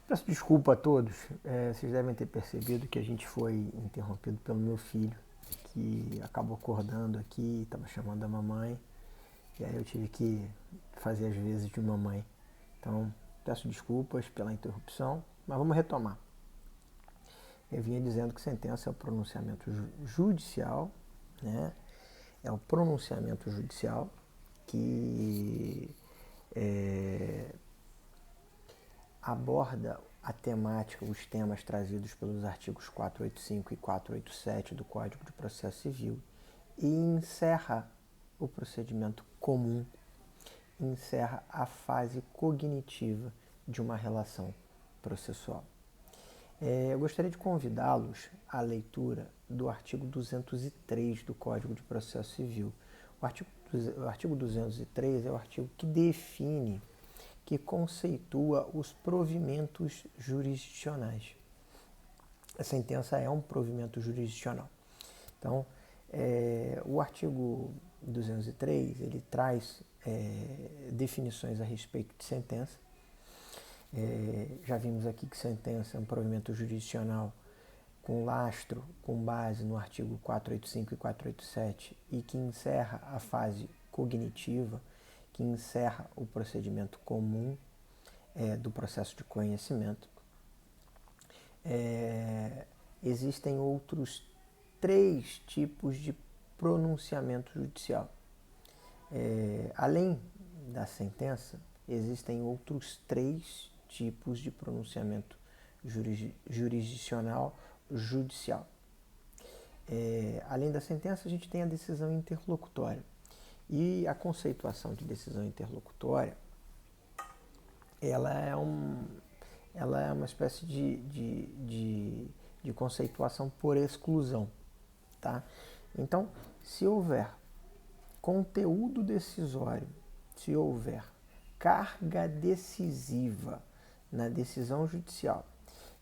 Peço desculpa a todos. Vocês devem ter percebido que a gente foi interrompido pelo meu filho, que acabou acordando aqui, estava chamando a mamãe, e aí eu tive que fazer as vezes de mamãe. Então, peço desculpas pela interrupção, mas vamos retomar. Eu vinha dizendo que sentença é o pronunciamento judicial, né? É o pronunciamento judicial que é, aborda a temática, os temas trazidos pelos artigos 485 e 487 do Código de Processo Civil e encerra o procedimento comum, encerra a fase cognitiva de uma relação processual. Eu gostaria de convidá-los à leitura do artigo 203 do Código de Processo Civil. O artigo 203 é o artigo que define, que conceitua os provimentos jurisdicionais. A sentença é um provimento jurisdicional. Então, o artigo 203, ele traz definições a respeito de sentença. Já vimos aqui que sentença é um provimento jurisdicional com lastro, com base no artigo 485 e 487 e que encerra a fase cognitiva, que encerra o procedimento comum do processo de conhecimento. Existem outros 3 tipos de pronunciamento judicial. Além da sentença, existem outros 3 tipos de pronunciamento jurisdicional judicial. Além da sentença, a gente tem a decisão interlocutória. E a conceituação de decisão interlocutória, ela é uma espécie de conceituação por exclusão. Tá? Então, se houver conteúdo decisório, se houver carga decisiva na decisão judicial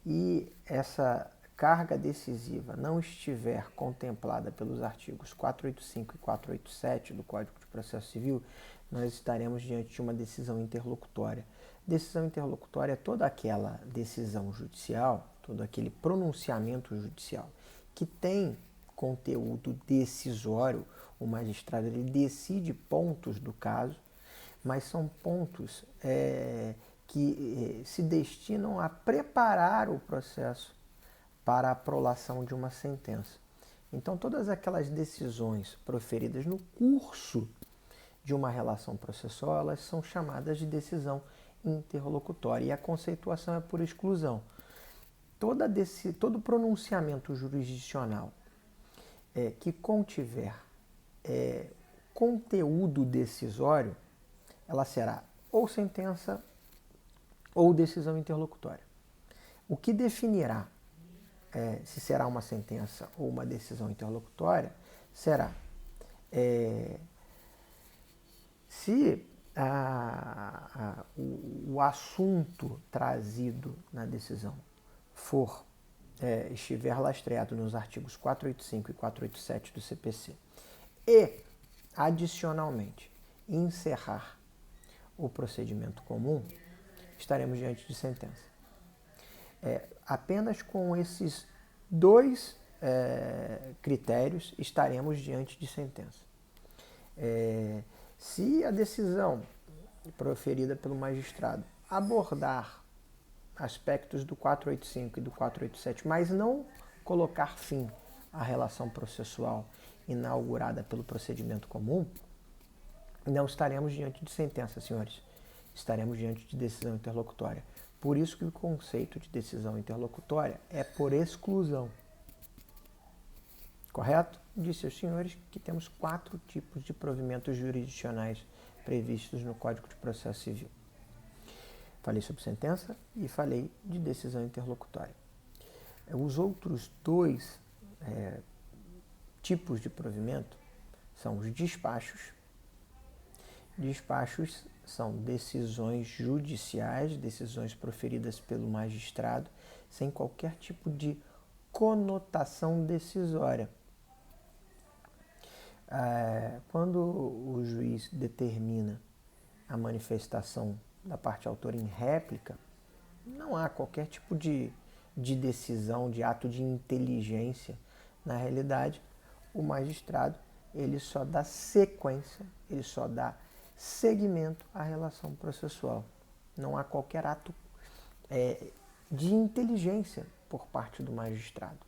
e essa carga decisiva não estiver contemplada pelos artigos 485 e 487 do Código de Processo Civil, nós estaremos diante de uma decisão interlocutória. Decisão interlocutória é toda aquela decisão judicial, todo aquele pronunciamento judicial que tem conteúdo decisório. O magistrado ele decide pontos do caso, mas são pontos que se destinam a preparar o processo para a prolação de uma sentença. Então, todas aquelas decisões proferidas no curso de uma relação processual, elas são chamadas de decisão interlocutória e a conceituação é por exclusão. Todo pronunciamento jurisdicional que contiver conteúdo decisório, ela será ou sentença ou decisão interlocutória. O que definirá se será uma sentença ou uma decisão interlocutória será se o assunto trazido na decisão estiver lastreado nos artigos 485 e 487 do CPC e, adicionalmente, encerrar o procedimento comum, estaremos diante de sentença. Apenas com esses 2 critérios estaremos diante de sentença. Se a decisão proferida pelo magistrado abordar aspectos do 485 e do 487, mas não colocar fim à relação processual inaugurada pelo procedimento comum, não estaremos diante de sentença, senhores. Estaremos diante de decisão interlocutória. Por isso que o conceito de decisão interlocutória é por exclusão. Correto? Disse aos senhores que temos 4 tipos de provimentos jurisdicionais previstos no Código de Processo Civil. Falei sobre sentença e falei de decisão interlocutória. Os outros 2 tipos de provimento são os despachos. Despachos são decisões judiciais, decisões proferidas pelo magistrado, sem qualquer tipo de conotação decisória. Quando o juiz determina a manifestação da parte autora em réplica, não há qualquer tipo de decisão, de ato de inteligência. Na realidade, o magistrado ele só dá sequência, ele só dá seguimento à relação processual. Não há qualquer ato de inteligência por parte do magistrado.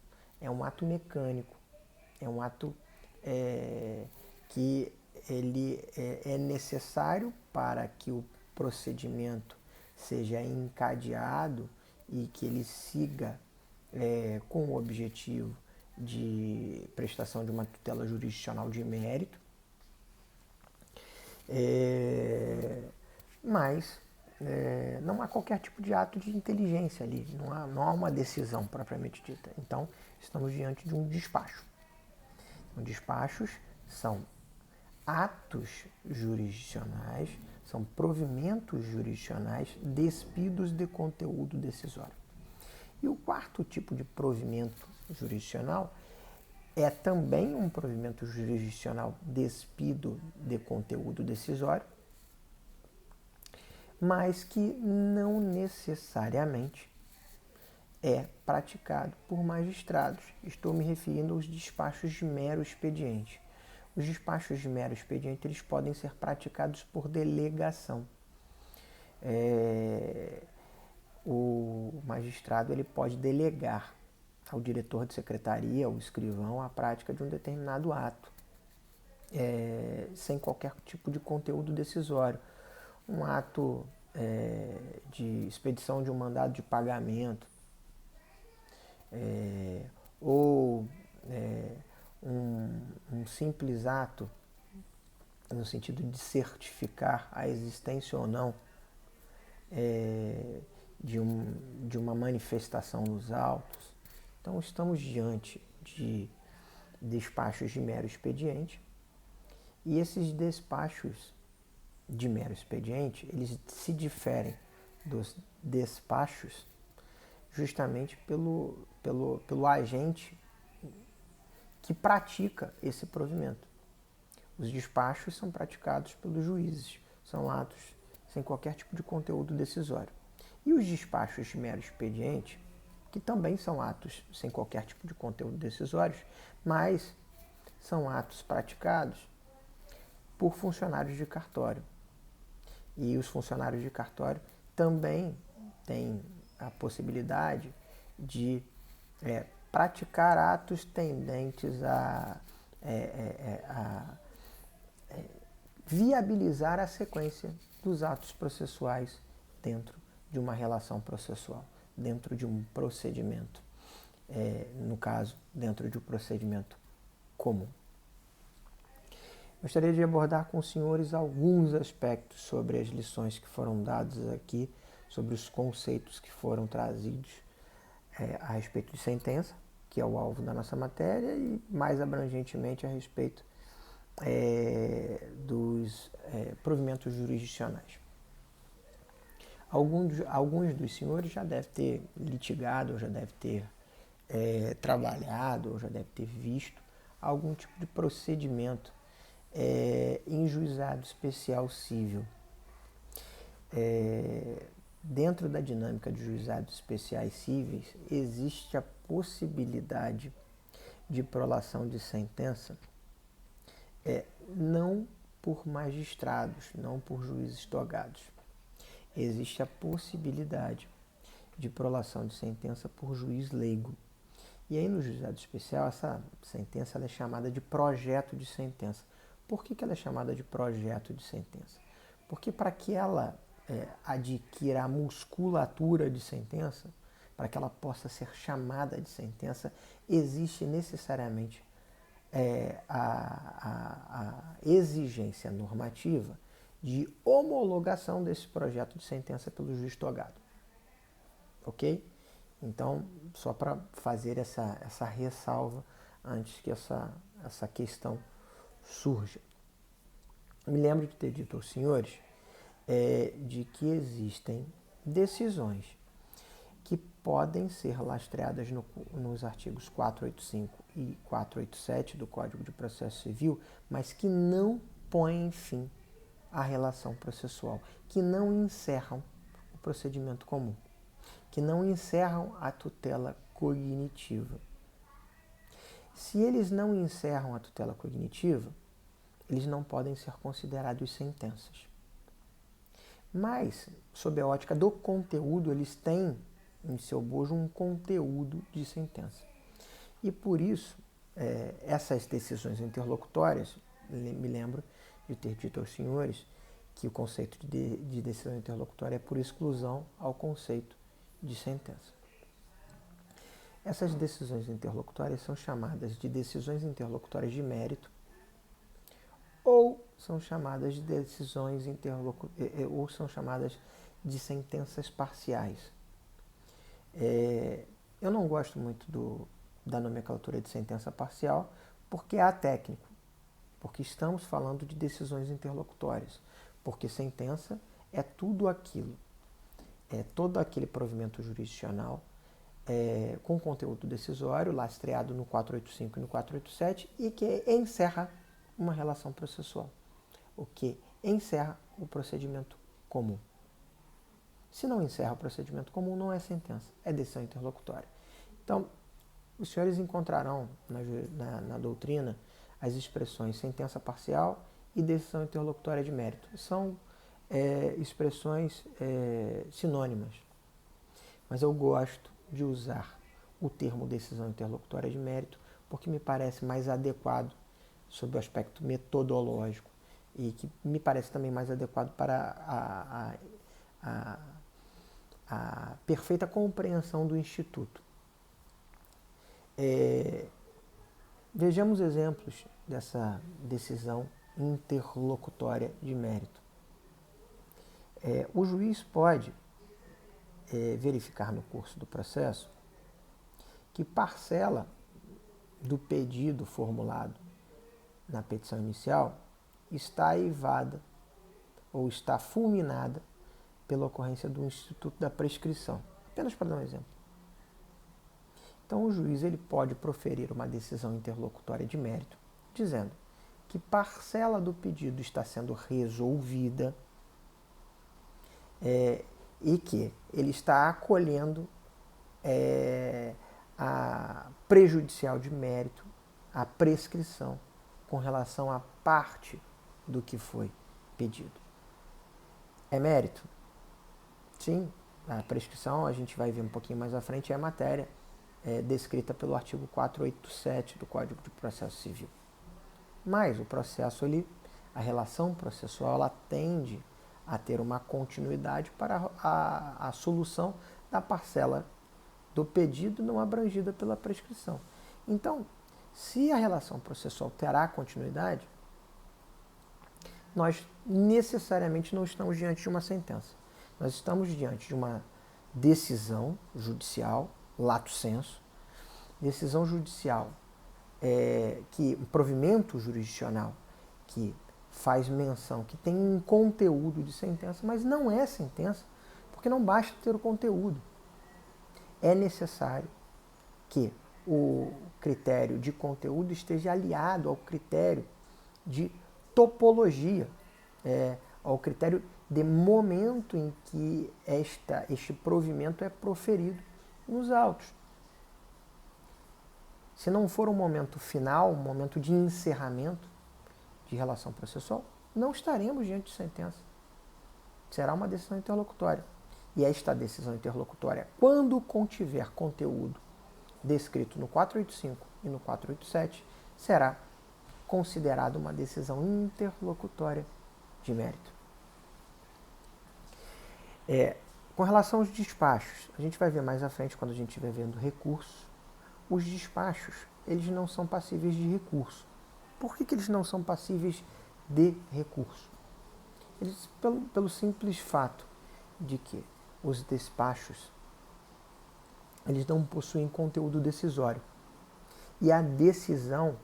É um ato mecânico, é um ato que ele é necessário para que o procedimento seja encadeado e que ele siga com o objetivo de prestação de uma tutela jurisdicional de mérito, mas não há qualquer tipo de ato de inteligência ali, não há uma decisão propriamente dita. Então, estamos diante de um despacho. Então, despachos são atos jurisdicionais, são provimentos jurisdicionais despidos de conteúdo decisório. E o quarto tipo de provimento jurisdicional é também um provimento jurisdicional despido de conteúdo decisório, mas que não necessariamente é praticado por magistrados. Estou me referindo aos despachos de mero expediente. Os despachos de mero expediente eles podem ser praticados por delegação. O magistrado ele pode delegar ao diretor de secretaria, ao escrivão, a prática de um determinado ato, sem qualquer tipo de conteúdo decisório. Um ato de expedição de um mandado de pagamento, ou um simples ato no sentido de certificar a existência ou não de uma manifestação nos autos. Então, estamos diante de despachos de mero expediente, e esses despachos de mero expediente, eles se diferem dos despachos justamente pelo agente que pratica esse provimento. Os despachos são praticados pelos juízes, são atos sem qualquer tipo de conteúdo decisório. E os despachos de mero expediente, que também são atos sem qualquer tipo de conteúdo decisório, mas são atos praticados por funcionários de cartório. E os funcionários de cartório também têm a possibilidade de praticar atos tendentes a viabilizar a sequência dos atos processuais dentro de uma relação processual, dentro de um procedimento, no caso, dentro de um procedimento comum. Gostaria de abordar com os senhores alguns aspectos sobre as lições que foram dadas aqui, sobre os conceitos que foram trazidos a respeito de sentença, que é o alvo da nossa matéria, e mais abrangentemente a respeito dos provimentos jurisdicionais. Alguns dos senhores já devem ter litigado, ou já devem ter trabalhado, ou já devem ter visto algum tipo de procedimento em juizado especial cível. Dentro da dinâmica de juizados especiais cíveis, existe a possibilidade de prolação de sentença não por magistrados, não por juízes togados. Existe a possibilidade de prolação de sentença por juiz leigo. E aí no juizado especial, essa sentença ela é chamada de projeto de sentença. Por que ela é chamada de projeto de sentença? Porque para que ela adquira a musculatura de sentença, para que ela possa ser chamada de sentença, existe necessariamente a exigência normativa de homologação desse projeto de sentença pelo juiz togado. Ok? Então, só para fazer essa ressalva antes que essa questão surja. Me lembro de ter dito aos senhores de que existem decisões que podem ser lastreadas nos artigos 485 e 487 do Código de Processo Civil, mas que não põem fim à relação processual, que não encerram o procedimento comum. que não encerram a tutela cognitiva. Se eles não encerram a tutela cognitiva, eles não podem ser considerados sentenças. Mas, sob a ótica do conteúdo, eles têm em seu bojo um conteúdo de sentença. E por isso, essas decisões interlocutórias, me lembro de ter dito aos senhores que o conceito de decisão interlocutória é por exclusão ao conceito de sentença. Essas decisões interlocutórias são chamadas de decisões interlocutórias de mérito ou são chamadas de ou são chamadas de sentenças parciais. Eu não gosto muito da nomenclatura de sentença parcial porque é atécnico, porque estamos falando de decisões interlocutórias, porque sentença é tudo aquilo, é todo aquele provimento jurisdicional com conteúdo decisório, lastreado no 485 e no 487, e que encerra uma relação processual, o que encerra o procedimento comum. Se não encerra o procedimento comum, não é sentença, é decisão interlocutória. Então, os senhores encontrarão na doutrina as expressões sentença parcial e decisão interlocutória de mérito. São expressões sinônimas, mas eu gosto de usar o termo decisão interlocutória de mérito porque me parece mais adequado sob o aspecto metodológico e que me parece também mais adequado para a perfeita compreensão do Instituto. Vejamos exemplos dessa decisão interlocutória de mérito. O juiz pode verificar no curso do processo que parcela do pedido formulado na petição inicial está aivada ou está fulminada pela ocorrência do instituto da prescrição. Apenas para dar um exemplo. Então, o juiz ele pode proferir uma decisão interlocutória de mérito, dizendo que parcela do pedido está sendo resolvida e que ele está acolhendo a prejudicial de mérito, a prescrição, com relação à parte do que foi pedido. É mérito? Sim, a prescrição, a gente vai ver um pouquinho mais à frente, é a matéria descrita pelo artigo 487 do Código de Processo Civil. Mas o processo, a relação processual, ela tende a ter uma continuidade para a solução da parcela do pedido não abrangida pela prescrição. Então, se a relação processual terá continuidade, nós necessariamente não estamos diante de uma sentença. Nós estamos diante de uma decisão judicial, lato sensu, decisão judicial, um provimento jurisdicional que faz menção, que tem um conteúdo de sentença, mas não é sentença, porque não basta ter o conteúdo. É necessário que o critério de conteúdo esteja aliado ao critério de topologia, ao critério de momento em que este provimento é proferido nos autos. Se não for um momento final, um momento de encerramento de relação processual, não estaremos diante de sentença. Será uma decisão interlocutória. E esta decisão interlocutória, quando contiver conteúdo descrito no 485 e no 487, será considerada uma decisão interlocutória de mérito. Com relação aos despachos, a gente vai ver mais à frente, quando a gente estiver vendo recursos, os despachos, eles não são passíveis de recurso. Por que eles não são passíveis de recurso? Eles, pelo simples fato de que os despachos, eles não possuem conteúdo decisório. E a decisão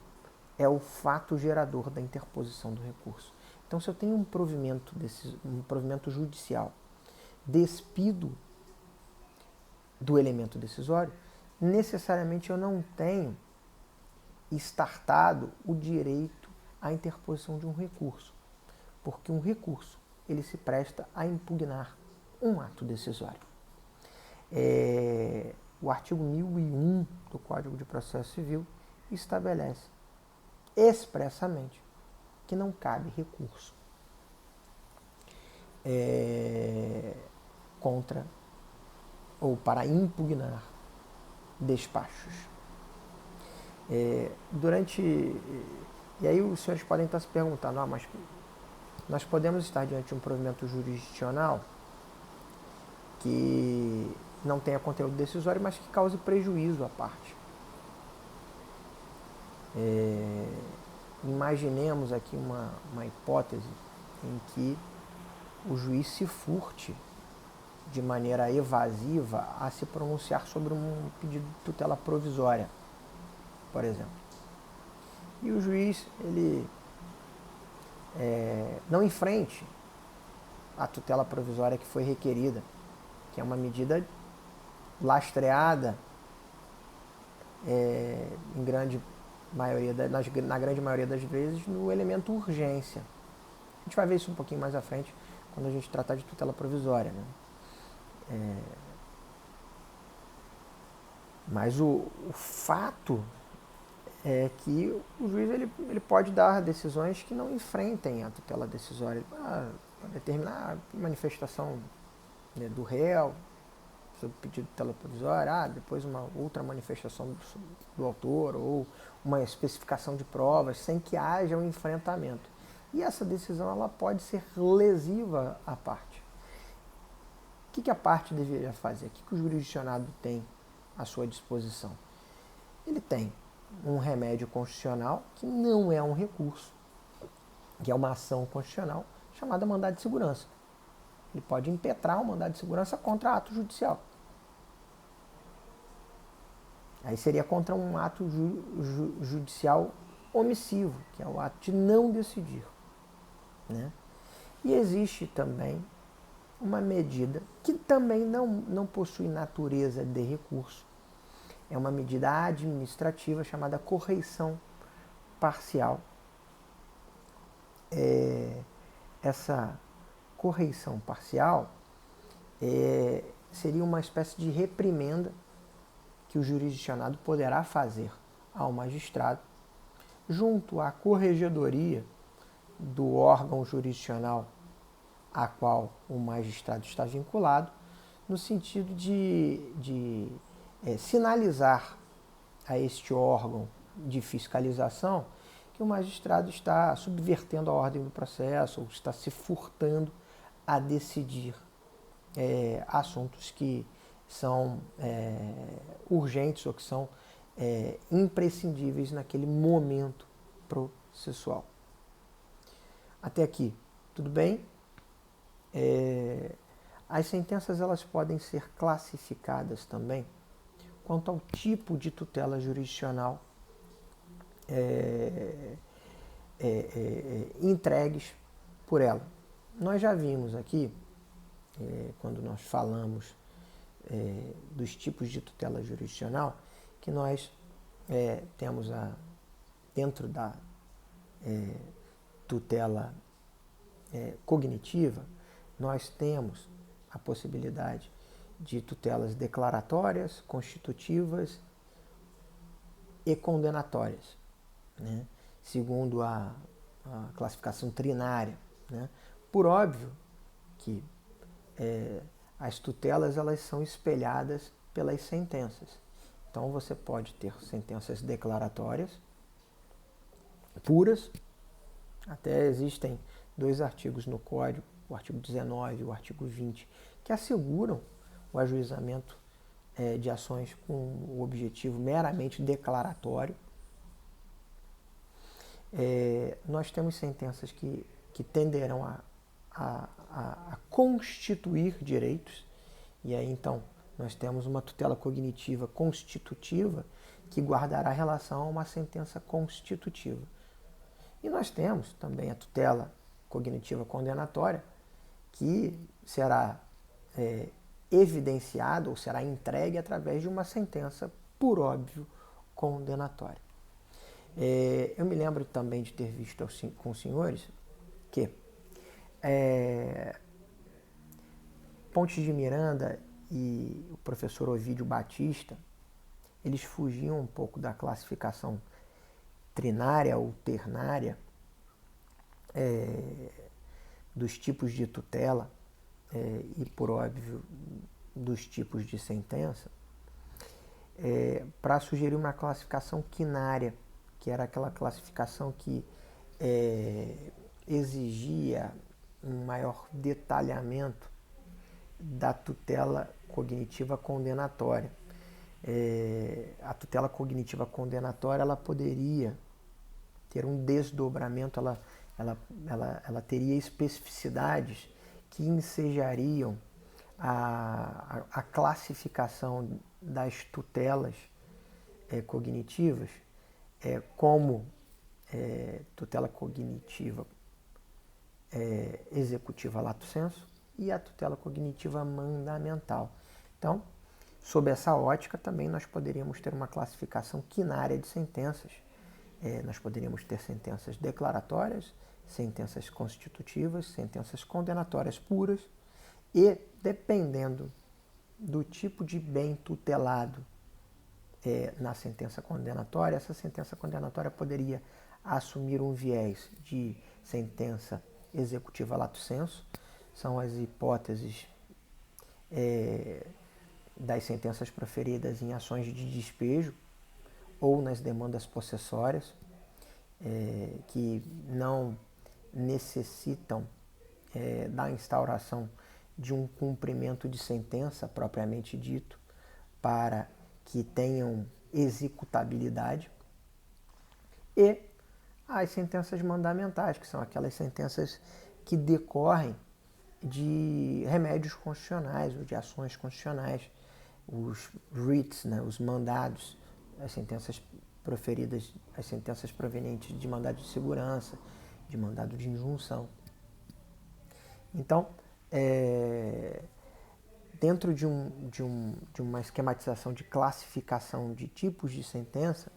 é o fato gerador da interposição do recurso. Então, se eu tenho um provimento judicial despido do elemento decisório, necessariamente eu não tenho estartado o direito à interposição de um recurso, porque um recurso ele se presta a impugnar um ato decisório. o artigo 1001 do Código de Processo Civil estabelece expressamente que não cabe recurso contra ou para impugnar despachos. E aí os senhores podem estar se perguntando, mas nós podemos estar diante de um provimento jurisdicional que não tenha conteúdo decisório, mas que cause prejuízo à parte. Imaginemos aqui uma hipótese em que o juiz se furte de maneira evasiva a se pronunciar sobre um pedido de tutela provisória, por exemplo. E o juiz, ele não enfrente a tutela provisória que foi requerida, que é uma medida lastreada na grande maioria das vezes no elemento urgência. A gente vai ver isso um pouquinho mais à frente quando a gente tratar de tutela provisória, né? Mas o fato é que o juiz ele pode dar decisões que não enfrentem a tutela decisória. Determinar a manifestação, né, do réu sobre pedido de tutela provisória, depois uma outra manifestação do autor ou uma especificação de provas sem que haja um enfrentamento. E essa decisão ela pode ser lesiva à parte. O que a parte deveria fazer? O que o jurisdicionado tem à sua disposição? Ele tem um remédio constitucional que não é um recurso, que é uma ação constitucional chamada mandado de segurança. Ele pode impetrar um mandado de segurança contra ato judicial. Aí seria contra um ato judicial omissivo, que é o ato de não decidir, né? E existe também uma medida que também não possui natureza de recurso. É uma medida administrativa chamada correição parcial. Essa correição parcial seria uma espécie de reprimenda que o jurisdicionado poderá fazer ao magistrado junto à corregedoria do órgão jurisdicional a qual o magistrado está vinculado, no sentido de sinalizar a este órgão de fiscalização que o magistrado está subvertendo a ordem do processo ou está se furtando a decidir assuntos que são urgentes ou que são imprescindíveis naquele momento processual. Até aqui, tudo bem? As sentenças elas podem ser classificadas também quanto ao tipo de tutela jurisdicional entregues por ela. Nós já vimos aqui, quando nós falamos dos tipos de tutela jurisdicional, que nós temos dentro da tutela cognitiva, nós temos a possibilidade de tutelas declaratórias, constitutivas e condenatórias, né? Segundo a classificação trinária, né? Por óbvio que as tutelas elas são espelhadas pelas sentenças. Então você pode ter sentenças declaratórias puras, até existem 2 artigos no Código, o artigo 19 e o artigo 20, que asseguram o ajuizamento de ações com o objetivo meramente declaratório. Nós temos sentenças que tenderão a constituir direitos, e aí então nós temos uma tutela cognitiva constitutiva que guardará relação a uma sentença constitutiva. E nós temos também a tutela cognitiva condenatória, que será evidenciada ou será entregue através de uma sentença, por óbvio, condenatória. Eu me lembro também de ter visto com os senhores que Pontes de Miranda e o professor Ovídio Batista, eles fugiam um pouco da classificação trinária ou ternária dos tipos de tutela e, por óbvio, dos tipos de sentença, para sugerir uma classificação quinária, que era aquela classificação que exigia um maior detalhamento da tutela cognitiva condenatória. A tutela cognitiva condenatória ela poderia ter um desdobramento, ela teria especificidades que ensejariam a classificação das tutelas cognitivas como tutela cognitiva executiva lato sensu e a tutela cognitiva mandamental. Então, sob essa ótica, também nós poderíamos ter uma classificação quinária de sentenças. Nós poderíamos ter sentenças declaratórias, sentenças constitutivas, sentenças condenatórias puras e, dependendo do tipo de bem tutelado na sentença condenatória, essa sentença condenatória poderia assumir um viés de sentença executiva lato sensu, são as hipóteses das sentenças proferidas em ações de despejo ou nas demandas possessórias, que não necessitam da instauração de um cumprimento de sentença propriamente dito para que tenham executabilidade, e as sentenças mandamentais, que são aquelas sentenças que decorrem de remédios constitucionais ou de ações constitucionais, os writs, né, os mandados, as sentenças proferidas, as sentenças provenientes de mandado de segurança, de mandado de injunção. Então, dentro de uma esquematização de classificação de tipos de sentença,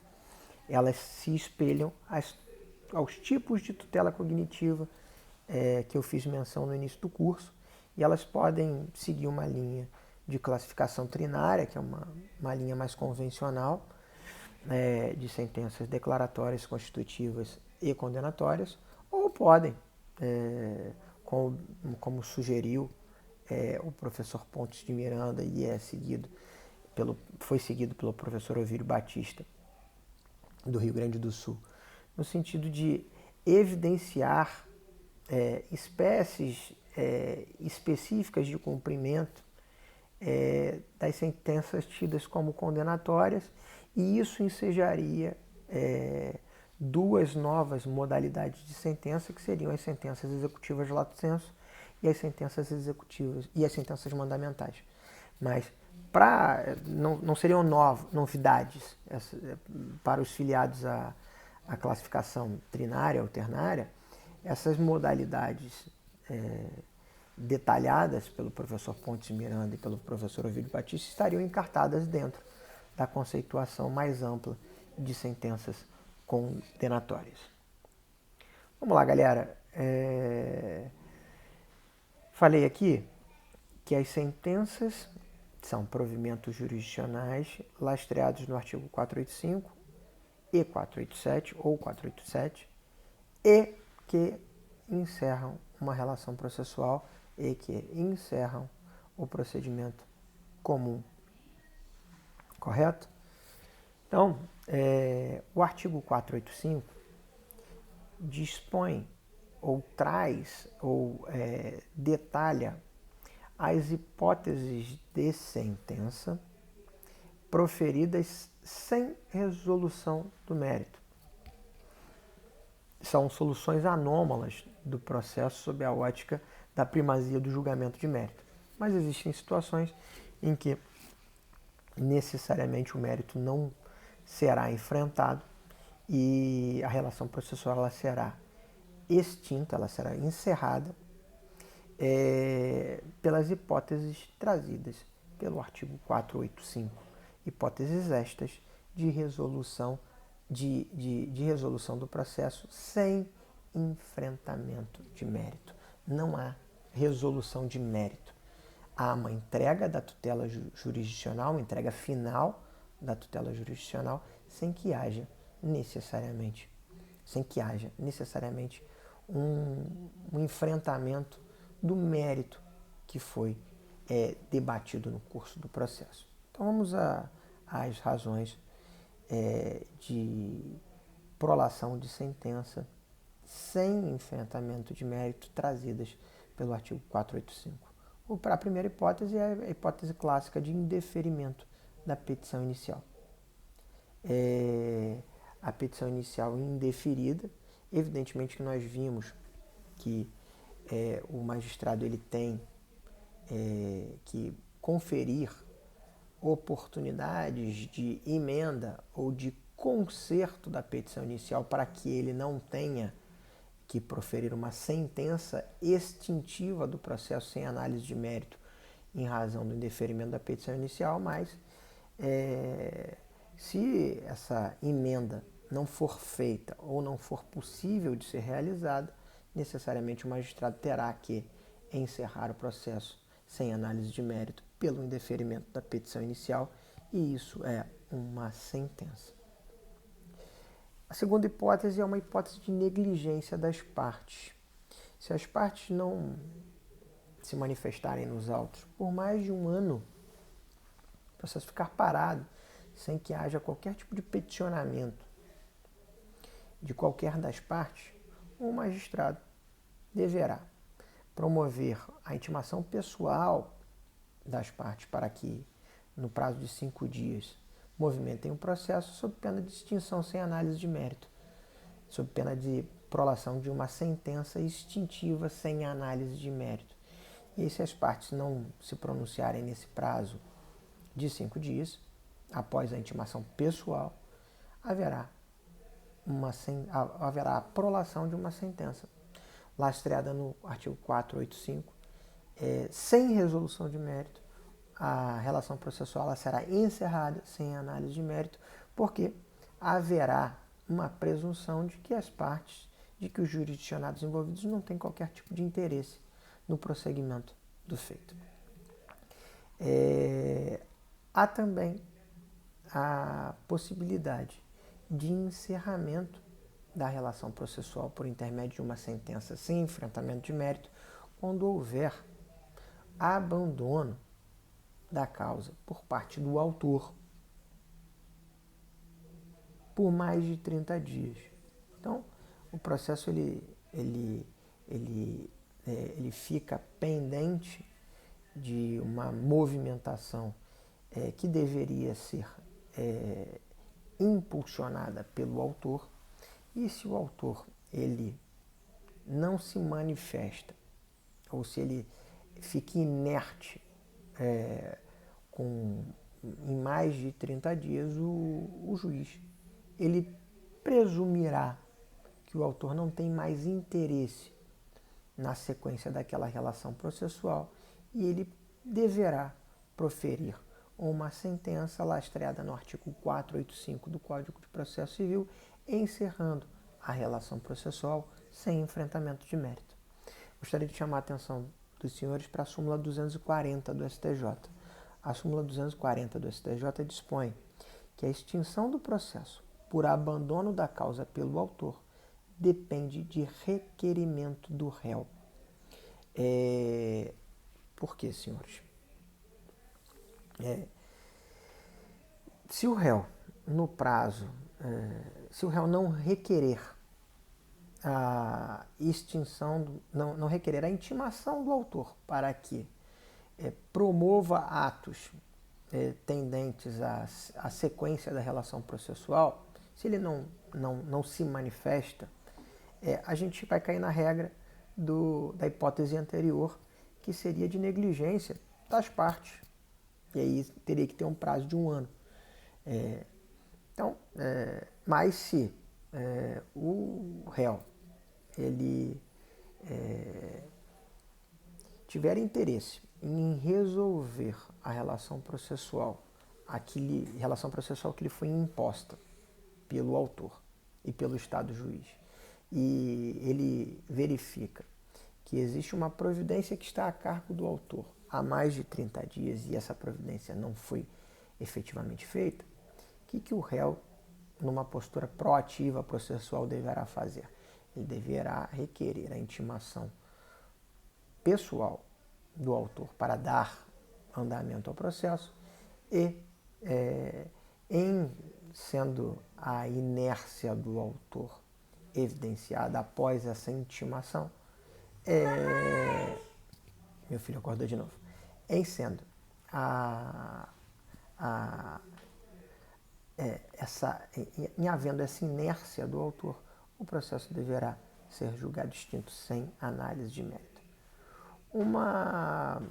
elas se espelham aos tipos de tutela cognitiva que eu fiz menção no início do curso, e elas podem seguir uma linha de classificação trinária, que é uma linha mais convencional, de sentenças declaratórias, constitutivas e condenatórias, ou podem, como sugeriu o professor Pontes de Miranda e foi seguido pelo professor Ovídio Batista, do Rio Grande do Sul, no sentido de evidenciar espécies específicas de cumprimento das sentenças tidas como condenatórias, e isso ensejaria duas novas modalidades de sentença, que seriam as sentenças executivas lato sensu e as sentenças executivas e as sentenças mandamentais. Mas não seriam novidades para os filiados à classificação trinária ou ternária. Essas modalidades detalhadas pelo professor Pontes de Miranda e pelo professor Ovídio Batista estariam encartadas dentro da conceituação mais ampla de sentenças condenatórias. Vamos lá, galera. Falei aqui que as sentenças são provimentos jurisdicionais lastreados no artigo 485 e 487 ou 487 e que encerram uma relação processual e que encerram o procedimento comum. Correto? Então, o artigo 485 dispõe ou traz ou detalha as hipóteses de sentença proferidas sem resolução do mérito. São soluções anômalas do processo sob a ótica da primazia do julgamento de mérito. Mas existem situações em que necessariamente o mérito não será enfrentado e a relação processual ela será extinta, ela será encerrada pelas hipóteses trazidas pelo artigo 485. Hipóteses estas de resolução de resolução do processo sem enfrentamento de mérito. Não há resolução de mérito. há uma entrega da tutela jurisdicional, uma entrega final da tutela jurisdicional, sem que haja necessariamente um enfrentamento do mérito que foi debatido no curso do processo. Então vamos às razões de prolação de sentença sem enfrentamento de mérito trazidas pelo artigo 485. A primeira hipótese é a hipótese clássica de indeferimento da petição inicial. A petição inicial indeferida, evidentemente que nós vimos que o magistrado ele tem que conferir oportunidades de emenda ou de conserto da petição inicial para que ele não tenha que proferir uma sentença extintiva do processo sem análise de mérito em razão do indeferimento da petição inicial, mas se essa emenda não for feita ou não for possível de ser realizada, necessariamente o magistrado terá que encerrar o processo sem análise de mérito pelo indeferimento da petição inicial, e isso é uma sentença. A segunda hipótese é uma hipótese de negligência das partes. Se as partes não se manifestarem nos autos por mais de um ano, o processo ficar parado, sem que haja qualquer tipo de peticionamento de qualquer das partes, o magistrado deverá promover a intimação pessoal das partes para que, no prazo de 5 dias, movimentem o processo sob pena de extinção sem análise de mérito, sob pena de prolação de uma sentença extintiva sem análise de mérito. E se as partes não se pronunciarem nesse prazo de 5 dias, após a intimação pessoal, haverá a prolação de uma sentença lastreada no artigo 485, sem resolução de mérito. A relação processual ela será encerrada sem análise de mérito, porque haverá uma presunção de que as partes, de que os jurisdicionados envolvidos não têm qualquer tipo de interesse no prosseguimento do feito. Há também a possibilidade de encerramento da relação processual por intermédio de uma sentença sem enfrentamento de mérito, quando houver abandono da causa por parte do autor por mais de 30 dias. Então, o processo ele fica pendente de uma movimentação que deveria ser impulsionada pelo autor, e se o autor ele não se manifesta, ou se ele fica inerte em mais de 30 dias, o juiz ele presumirá que o autor não tem mais interesse na sequência daquela relação processual e ele deverá proferir uma sentença lastreada no artigo 485 do Código de Processo Civil, encerrando a relação processual sem enfrentamento de mérito. Gostaria de chamar a atenção dos senhores para a súmula 240 do STJ. A súmula 240 do STJ dispõe que a extinção do processo por abandono da causa pelo autor depende de requerimento do réu. Por quê, senhores? Se o réu, no prazo, se o réu não requerer a extinção, não requerer a intimação do autor para que promova atos tendentes à sequência da relação processual, se ele não se manifesta, a gente vai cair na regra da hipótese anterior, que seria de negligência das partes. E aí teria que ter um prazo de 1 ano. Mas se o réu ele tiver interesse em resolver a relação processual que lhe foi imposta pelo autor e pelo Estado juiz, e ele verifica que existe uma providência que está a cargo do autor há mais de 30 dias e essa providência não foi efetivamente feita, o que o réu, numa postura proativa processual, deverá fazer? Ele deverá requerer a intimação pessoal do autor para dar andamento ao processo e, em sendo a inércia do autor evidenciada após essa intimação, meu filho acordou de novo, em sendo em havendo essa inércia do autor, o processo deverá ser julgado extinto sem análise de mérito. Uma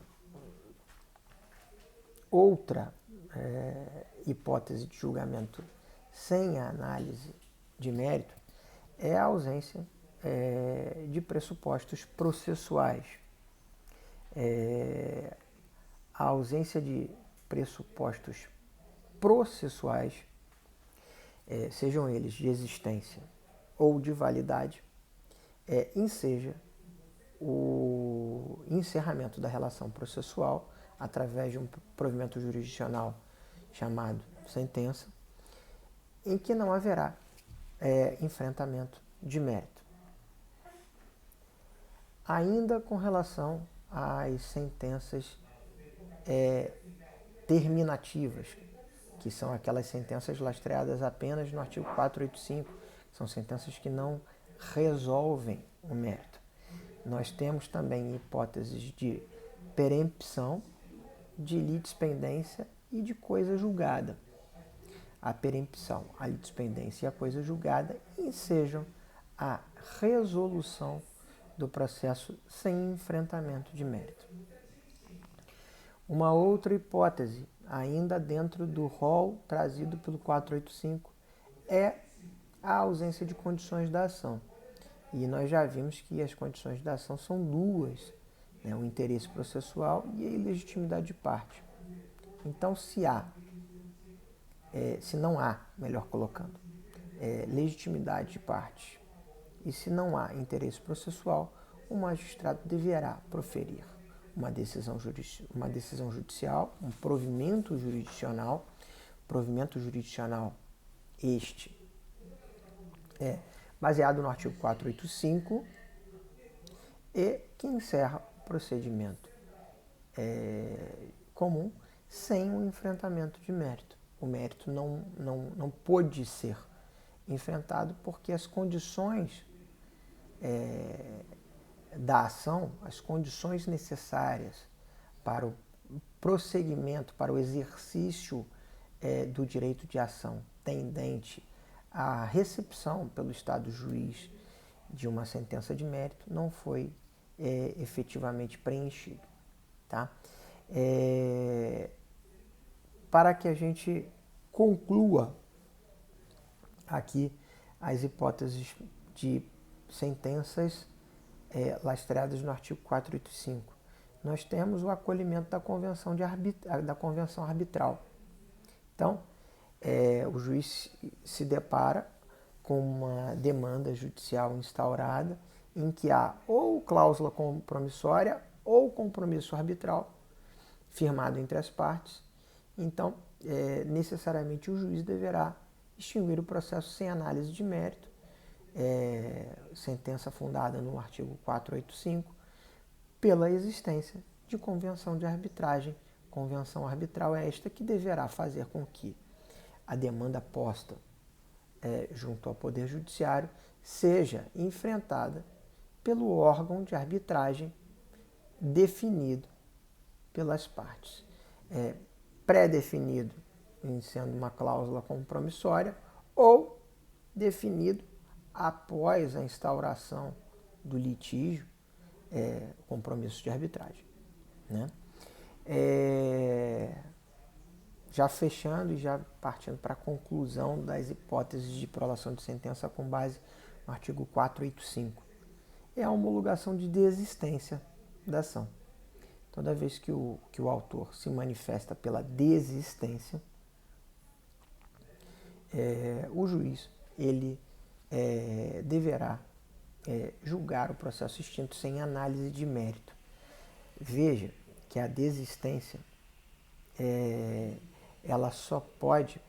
outra hipótese de julgamento sem a análise de mérito é a ausência de pressupostos processuais. A ausência de pressupostos processuais, sejam eles de existência ou de validade, enseja o encerramento da relação processual através de um provimento jurisdicional chamado sentença, em que não haverá enfrentamento de mérito. Ainda com relação às sentenças terminativas, que são aquelas sentenças lastreadas apenas no artigo 485, são sentenças que não resolvem o mérito. Nós temos também hipóteses de perempção, de litispendência e de coisa julgada. A perempção, a litispendência e a coisa julgada ensejam a resolução do processo sem enfrentamento de mérito. Uma outra hipótese, ainda dentro do rol trazido pelo 485, é a ausência de condições da ação. E nós já vimos que as condições da ação são duas, o interesse processual e a ilegitimidade de parte. Então, se não há, melhor colocando, legitimidade de parte e se não há interesse processual, o magistrado deverá proferir uma decisão judicial, um provimento jurisdicional este baseado no artigo 485 e que encerra o procedimento comum sem o enfrentamento de mérito. O mérito não pôde ser enfrentado porque as condições da ação, as condições necessárias para o prosseguimento, para o exercício do direito de ação tendente à recepção pelo Estado juiz de uma sentença de mérito não foi efetivamente preenchido. Tá? Para que a gente conclua aqui as hipóteses de sentenças lastreadas no artigo 485. Nós temos o acolhimento da convenção arbitral. Então, o juiz se depara com uma demanda judicial instaurada em que há ou cláusula compromissória ou compromisso arbitral firmado entre as partes. Então, necessariamente o juiz deverá extinguir o processo sem análise de mérito, sentença fundada no artigo 485, pela existência de convenção de arbitragem. Convenção arbitral é esta que deverá fazer com que a demanda posta junto ao Poder Judiciário seja enfrentada pelo órgão de arbitragem definido pelas partes. Pré-definido em sendo uma cláusula compromissória ou definido após a instauração do litígio, compromisso de arbitragem. Né? Já fechando e já partindo para a conclusão das hipóteses de prolação de sentença com base no artigo 485, é a homologação de desistência da ação. Toda vez que o autor se manifesta pela desistência, o juiz ele deverá julgar o processo extinto sem análise de mérito. Veja que a desistência ela só pode,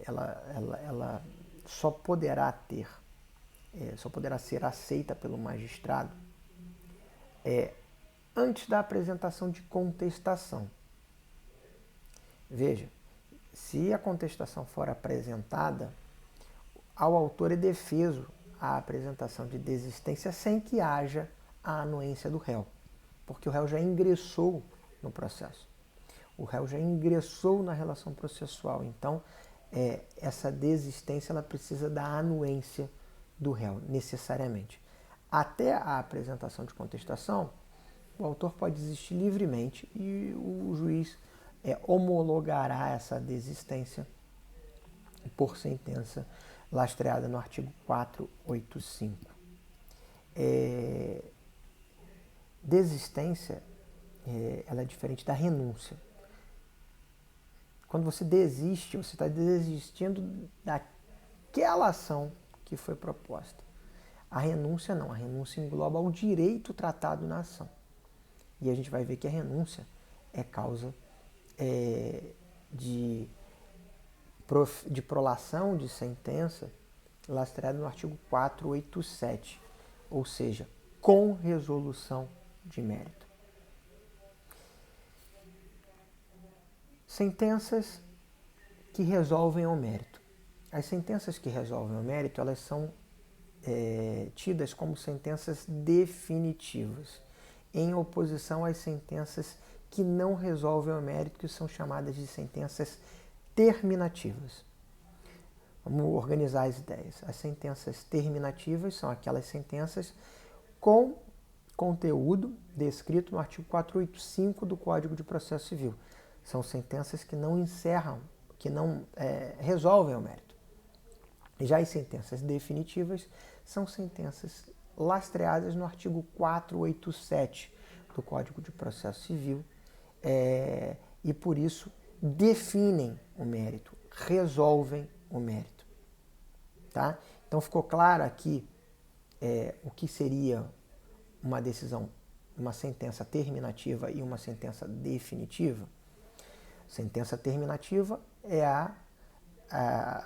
ela só poderá ter, só poderá ser aceita pelo magistrado antes da apresentação de contestação. Veja, se a contestação for apresentada, ao autor é defeso a apresentação de desistência sem que haja a anuência do réu, porque o réu já ingressou no processo. O réu já ingressou na relação processual, então essa desistência ela precisa da anuência do réu, necessariamente. Até a apresentação de contestação, o autor pode desistir livremente e o juiz homologará essa desistência por sentença lastreada no artigo 485. Desistência ela é diferente da renúncia. Quando você desiste, você está desistindo daquela ação que foi proposta. A renúncia não, a renúncia engloba o direito tratado na ação. E a gente vai ver que a renúncia é causa de prolação de sentença lastreada no artigo 487, ou seja, com resolução de mérito. Sentenças que resolvem ao mérito. As sentenças que resolvem ao mérito, elas são tidas como sentenças definitivas, em oposição às sentenças que não resolvem ao mérito, que são chamadas de sentenças terminativas. Vamos organizar as ideias. As sentenças terminativas são aquelas sentenças com conteúdo descrito no artigo 485 do Código de Processo Civil. São sentenças que não encerram, que não resolvem o mérito. Já as sentenças definitivas são sentenças lastreadas no artigo 487 do Código de Processo Civil e, por isso, definem o mérito, resolvem o mérito. Tá? Então, ficou claro aqui o que seria uma decisão, uma sentença terminativa e uma sentença definitiva? Sentença terminativa é a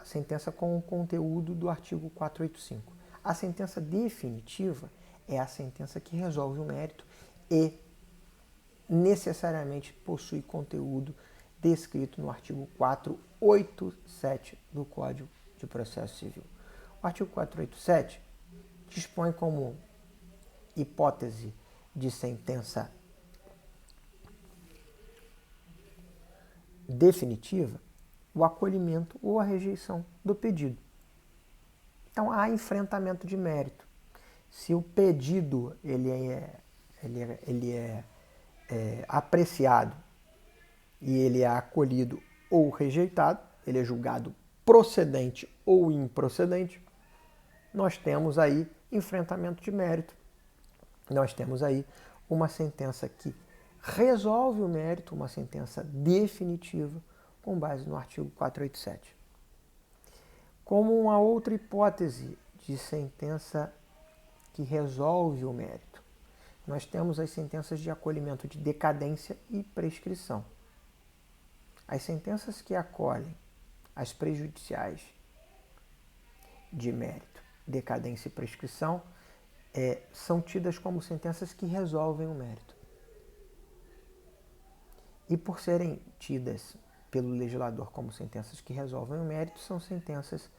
sentença com o conteúdo do artigo 485. A sentença definitiva é a sentença que resolve o mérito e necessariamente possui conteúdo descrito no artigo 487 do Código de Processo Civil. O artigo 487 dispõe como hipótese de sentença definitiva o acolhimento ou a rejeição do pedido. Então, há enfrentamento de mérito. Se o pedido ele é apreciado e ele é acolhido ou rejeitado, ele é julgado procedente ou improcedente, nós temos aí enfrentamento de mérito. Nós temos aí uma sentença que resolve o mérito, uma sentença definitiva, com base no artigo 487. Como uma outra hipótese de sentença que resolve o mérito, nós temos as sentenças de acolhimento de decadência e prescrição. As sentenças que acolhem as prejudiciais de mérito, decadência e prescrição são tidas como sentenças que resolvem o mérito. E por serem tidas pelo legislador como sentenças que resolvem o mérito, são sentenças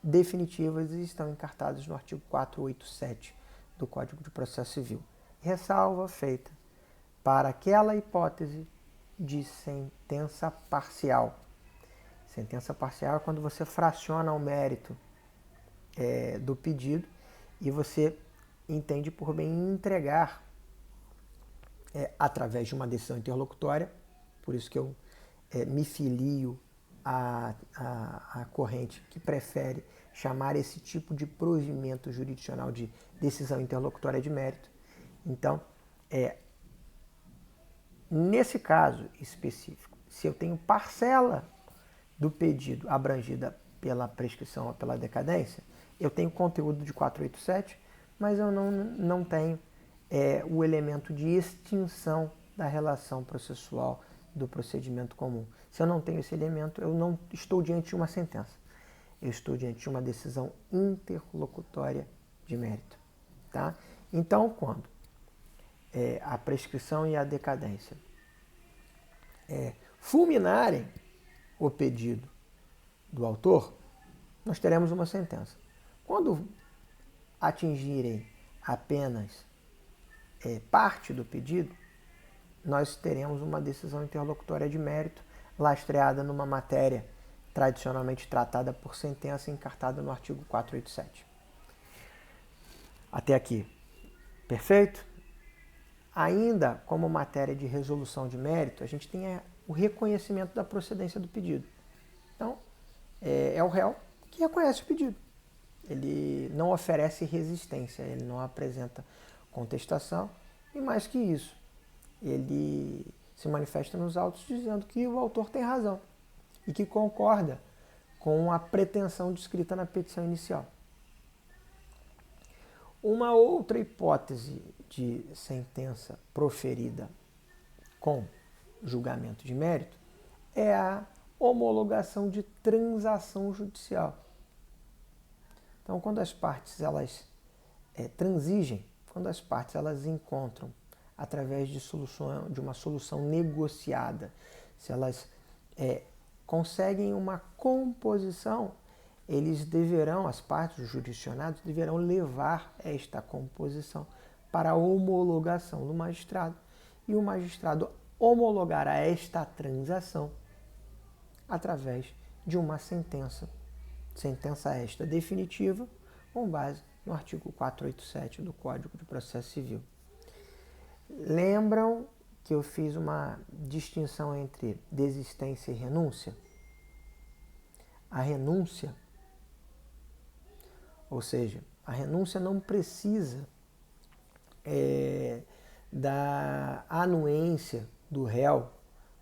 definitivas e estão encartadas no artigo 487 do Código de Processo Civil. Ressalva feita para aquela hipótese de sentença parcial. Sentença parcial é quando você fraciona o mérito do pedido e você entende por bem entregar através de uma decisão interlocutória, por isso que eu me filio à corrente que prefere chamar esse tipo de provimento jurisdicional de decisão interlocutória de mérito. Então, nesse caso específico, se eu tenho parcela do pedido abrangida pela prescrição ou pela decadência, eu tenho conteúdo de 487, mas eu não tenho é o elemento de extinção da relação processual do procedimento comum. Se eu não tenho esse elemento, eu não estou diante de uma sentença. Eu estou diante de uma decisão interlocutória de mérito. Tá? Então, quando a prescrição e a decadência fulminarem o pedido do autor, nós teremos uma sentença. Quando atingirem apenas parte do pedido, nós teremos uma decisão interlocutória de mérito lastreada numa matéria tradicionalmente tratada por sentença encartada no artigo 487. Até aqui, perfeito? Ainda como matéria de resolução de mérito, a gente tem o reconhecimento da procedência do pedido. Então, é o réu que reconhece o pedido. Ele não oferece resistência, ele não apresenta contestação e, mais que isso, ele se manifesta nos autos dizendo que o autor tem razão e que concorda com a pretensão descrita na petição inicial. Uma outra hipótese de sentença proferida com julgamento de mérito é a homologação de transação judicial. Então, quando as partes elas transigem, quando as partes elas encontram através de uma solução negociada, se elas conseguem uma composição, as partes, os jurisdicionados, deverão levar esta composição para a homologação do magistrado. E o magistrado homologará esta transação através de uma sentença esta definitiva, com base no artigo 487 do Código de Processo Civil. Lembram que eu fiz uma distinção entre desistência e renúncia? A renúncia, ou seja, a renúncia não precisa da anuência do réu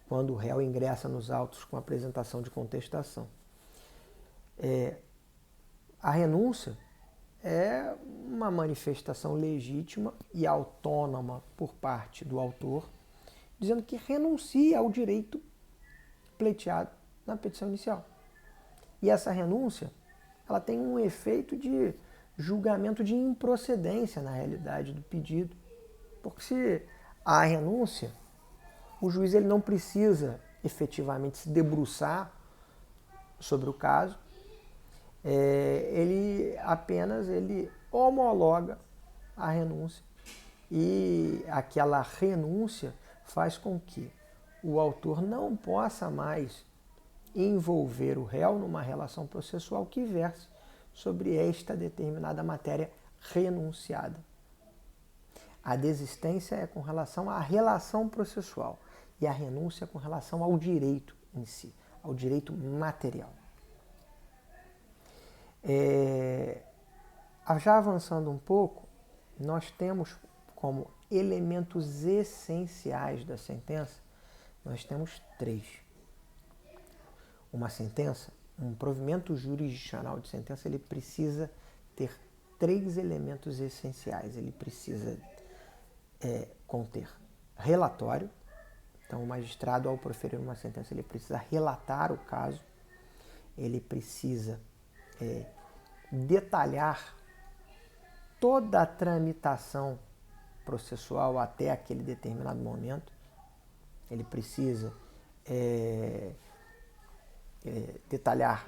quando o réu ingressa nos autos com apresentação de contestação. A renúncia é uma manifestação legítima e autônoma por parte do autor, dizendo que renuncia ao direito pleiteado na petição inicial. E essa renúncia, ela tem um efeito de julgamento de improcedência, na realidade, do pedido. Porque se há renúncia, o juiz ele não precisa efetivamente se debruçar sobre o caso, ele apenas homologa a renúncia e aquela renúncia faz com que o autor não possa mais envolver o réu numa relação processual que verse sobre esta determinada matéria renunciada. A desistência é com relação à relação processual e a renúncia é com relação ao direito em si, ao direito material. Já avançando um pouco, nós temos como elementos essenciais da sentença, nós temos 3. Uma sentença, um provimento jurisdicional de sentença, ele precisa ter 3 elementos essenciais. Ele precisa conter relatório. Então, o magistrado, ao proferir uma sentença, ele precisa relatar o caso. Ele precisa detalhar toda a tramitação processual até aquele determinado momento. Ele precisa detalhar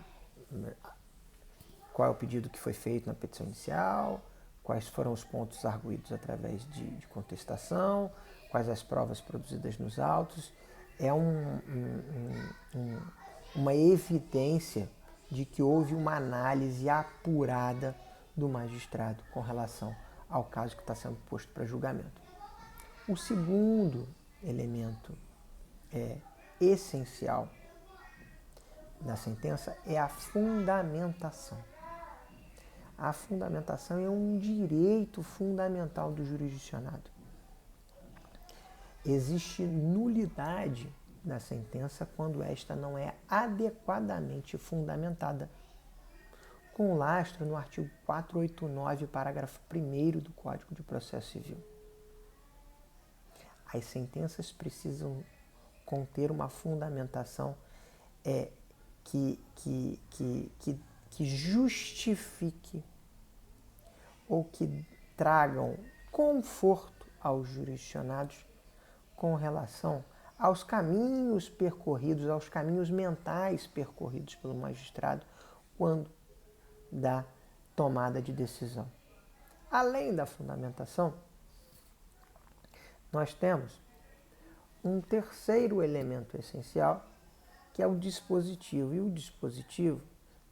qual é o pedido que foi feito na petição inicial, quais foram os pontos arguídos através de contestação, quais as provas produzidas nos autos. É uma evidência de que houve uma análise apurada do magistrado com relação ao caso que está sendo posto para julgamento. O segundo elemento essencial da sentença é a fundamentação. A fundamentação é um direito fundamental do jurisdicionado. Existe nulidade da sentença quando esta não é adequadamente fundamentada, com lastro no artigo 489, parágrafo 1º do Código de Processo Civil. As sentenças precisam conter uma fundamentação que justifique ou que tragam conforto aos jurisdicionados com relação aos caminhos percorridos, aos caminhos mentais percorridos pelo magistrado quando da tomada de decisão. Além da fundamentação, nós temos um terceiro elemento essencial, que é o dispositivo. E o dispositivo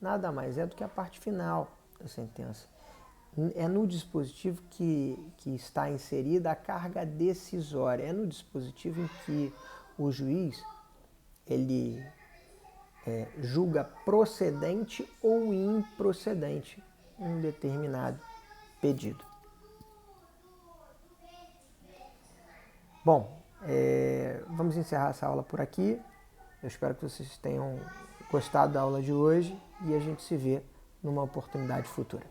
nada mais é do que a parte final da sentença. É no dispositivo que está inserida a carga decisória. É no dispositivo em que o juiz ele julga procedente ou improcedente um determinado pedido. Bom, vamos encerrar essa aula por aqui. Eu espero que vocês tenham gostado da aula de hoje e a gente se vê numa oportunidade futura.